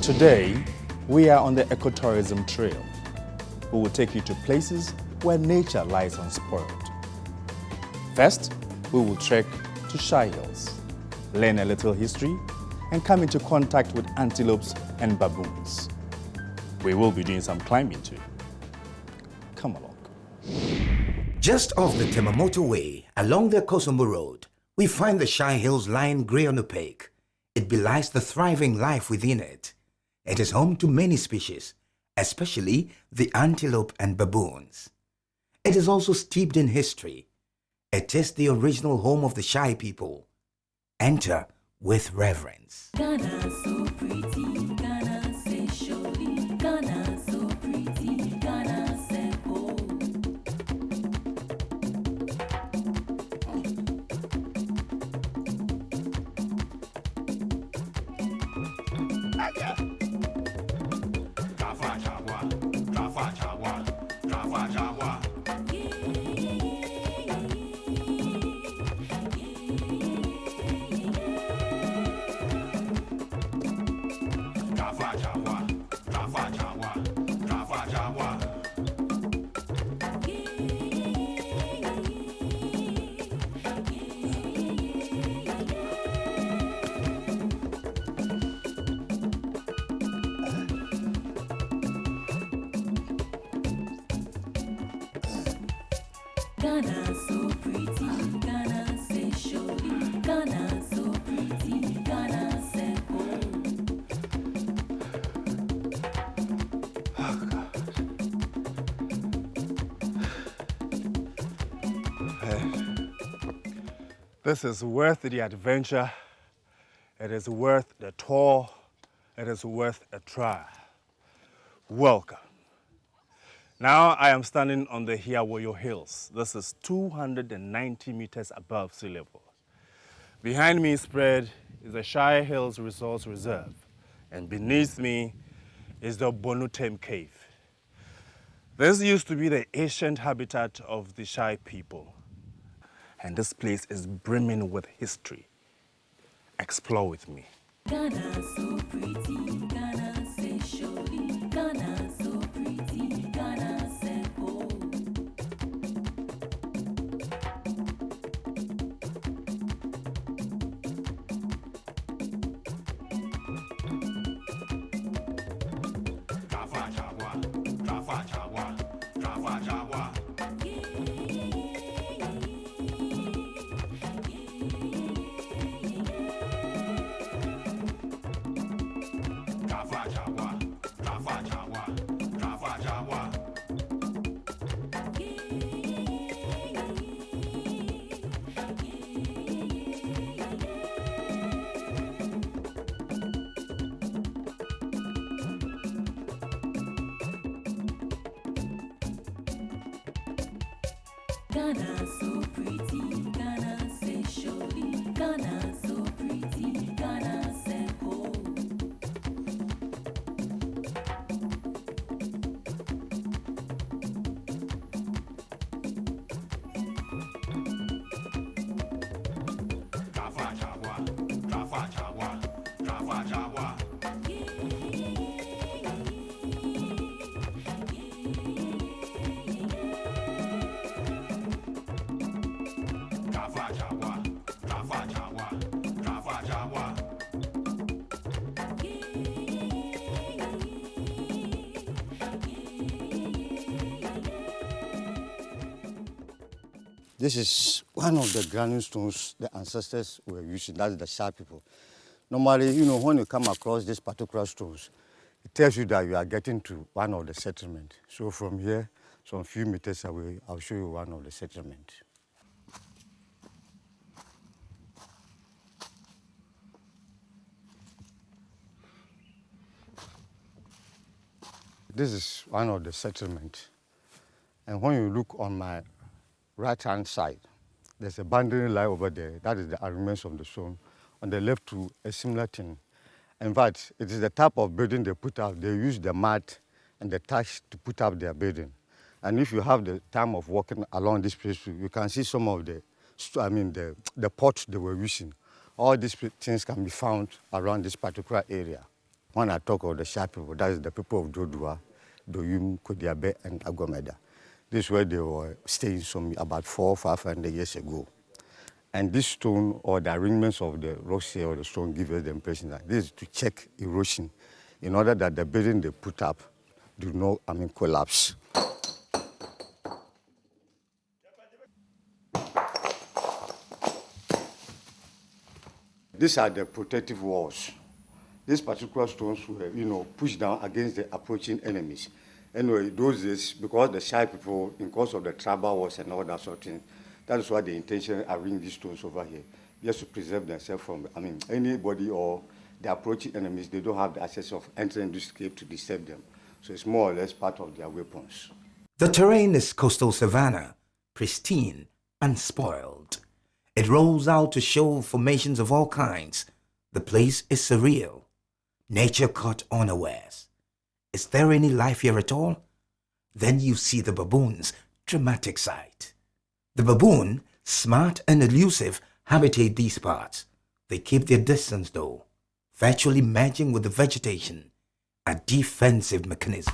Today, we are on the ecotourism trail. We will take you to places where nature lies unspoiled. First, we will trek to Shai Hills, learn a little history, and come into contact with antelopes and baboons. We will be doing some climbing too. Come along. Just off the Temamoto Way, along the Kosombo Road, we find the Shai Hills lying grey and opaque. It belies the thriving life within it. It is home to many species, especially the antelope and baboons. It is also steeped in history. It is the original home of the Shai people. Enter with reverence. Ghana so pretty, Ghana say surely, Ghana so pretty, Ghana say oh. Ghana so pretty, Ghana say surely, Ghana so pretty, Ghana say oh. This is worth the adventure. It is worth the tour. It is worth a try. Welcome. Now I am standing on the Hiawoyo Hills. This is 290 meters above sea level. Behind me spread is the Shai Hills Resource Reserve, and beneath me is the Bonutem Cave. This used to be the ancient habitat of the Shai people, and this place is brimming with history. Explore with me. Ghana so pretty, Ghana say surely, Ghana so pretty, Ghana say oh. Ghana so pretty, Ghana say surely, Ghana so pretty, Ghana say oh. This is one of the Ghanaian stones the ancestors were using, that's the Shai people. Normally, you know, when you come across these particular stones, it tells you that you are getting to one of the settlements. So from here, some few meters away, I'll show you one of the settlements. This is one of the settlements. And when you look on my right-hand side, there's a boundary line over there. That is the remains of the stone. On the left, too, a similar thing. In fact, it is the type of building they put up. They use the mud and the thatch to put up their building. And if you have the time of walking along this place, you can see some of the pots they were using. All these things can be found around this particular area. when I talk of the Shai people, that is the people of Dodua, Doyum, Kodiabe, and Agomeda. This is where they were staying about 400 or 500 years ago. And this stone, or the arrangements of the rocks here, or the stone, give us the impression that this is to check erosion, in order that the building they put up do not, collapse. These are the protective walls. These particular stones were, pushed down against the approaching enemies. Anyway, those days, because the Shai people, in course of the tribal wars and all that sort of thing, that is why the intention arranged these stones over here, just to preserve themselves from, anybody or the approaching enemies. They don't have the access of entering this cave to disturb them. So it's more or less part of their weapons. The terrain is coastal savanna, pristine, unspoiled. It rolls out to show formations of all kinds. The place is surreal. Nature caught unawares. Is there any life here at all? Then you see the baboon's dramatic side. The baboon, smart and elusive, habitate these parts. They keep their distance though, virtually merging with the vegetation, a defensive mechanism.